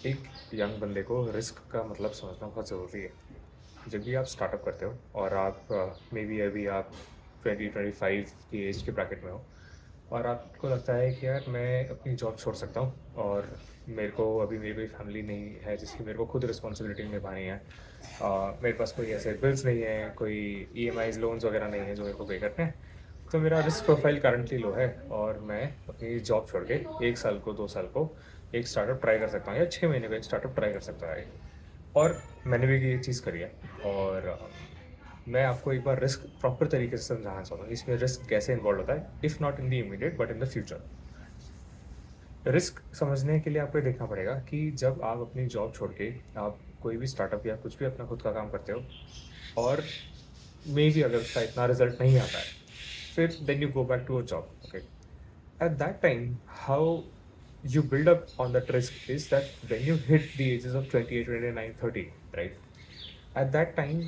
एक यंग बंदे को रिस्क का मतलब समझना बहुत ज़रूरी है। जब भी आप स्टार्टअप करते हो और आप मे बी अभी आप 20-25 की एज के ब्रैकेट में हो और आपको लगता है कि यार मैं अपनी जॉब छोड़ सकता हूँ और मेरे को अभी मेरी कोई फैमिली नहीं है जिसकी मेरे को खुद रिस्पॉन्सिबिलिटी निभानी है। मेरे पास कोई ऐसे बिल्स नहीं है, कोई ईएमआईज़ लोन्स वगैरह नहीं है जो मेरे को पे करने हैं। तो मेरा रिस्क प्रोफाइल करंटली लो है और मैं अपनी जॉब छोड़ के 1 साल को 2 साल को एक स्टार्टअप ट्राई कर सकता हूँ या 6 महीने का एक स्टार्टअप ट्राई कर सकता है। और मैंने भी ये चीज़ करी है और मैं आपको एक बार रिस्क प्रॉपर तरीके से समझाना चाहूँगा कि इसमें रिस्क कैसे इन्वॉल्व होता है, if not in the immediate but in the future. Risk समझने के लिए आपको ये देखना पड़ेगा कि जब आप अपनी जॉब छोड़ के आप कोई भी स्टार्टअप या कुछ भी अपना खुद का काम करते हो और मेबी अगर उसका इतना रिज़ल्ट नहीं आता है, फिर then you go back to a job, okay? At that time, how you build up on that risk is that when you hit the ages of 28, 29, 30, right? At that time,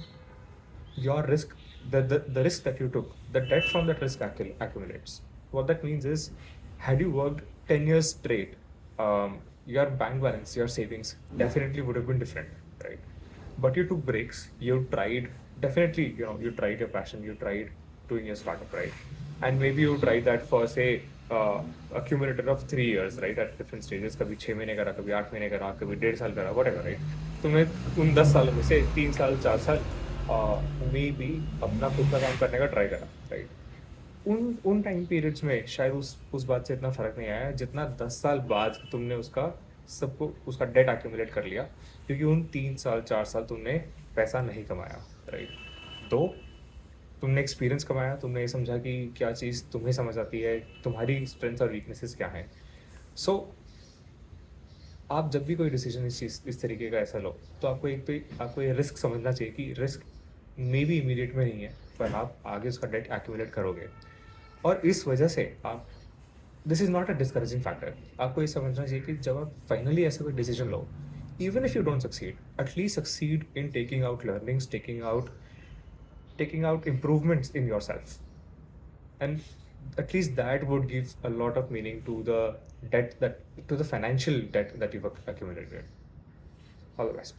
your risk, the risk that you took, the debt from that risk accumulates. What that means is, had you worked 10 years straight, your bank balance, your savings definitely would have been different, right? But you took breaks, you tried, definitely, you tried your passion, you tried doing your startup, right? And maybe you tried that for, say, accumulator of 3 years, right? At different stages, कभी 6 महीने करा, कभी 8 महीने करा, कभी 1.5 साल करा, whatever, right? तुम्हें उन 10 सालों में से 3 साल 4 साल मे बी अपना खुद का काम करने का ट्राई करा, राइट? उन उन टाइम पीरियड्स में शायद उस बात से इतना फ़र्क नहीं आया जितना 10 साल बाद तुमने उसका डेट एक्यूमुलेट कर लिया, क्योंकि उन 3 साल 4 साल तुमने पैसा नहीं कमाया, राइट? तो तुमने एक्सपीरियंस कमाया, तुमने ये समझा कि क्या चीज़ तुम्हें समझ आती है, तुम्हारी स्ट्रेंथ्स और वीकनेसेस क्या हैं। सो आप जब भी कोई डिसीजन इस तरीके का ऐसा लो, तो आपको ये रिस्क समझना चाहिए कि रिस्क मे बी इमीडिएट में नहीं है, पर आप आगे उसका डेट एक्यूमुलेट करोगे। और इस वजह से आप this is not a discouraging factor. आपको ये समझना चाहिए कि जब आप फाइनली ऐसा कोई decision low, even if you don't succeed, at least succeed in taking out learnings, taking out improvements in your self, and at least that would give a lot of meaning to the financial debt that you've accumulated. All the best.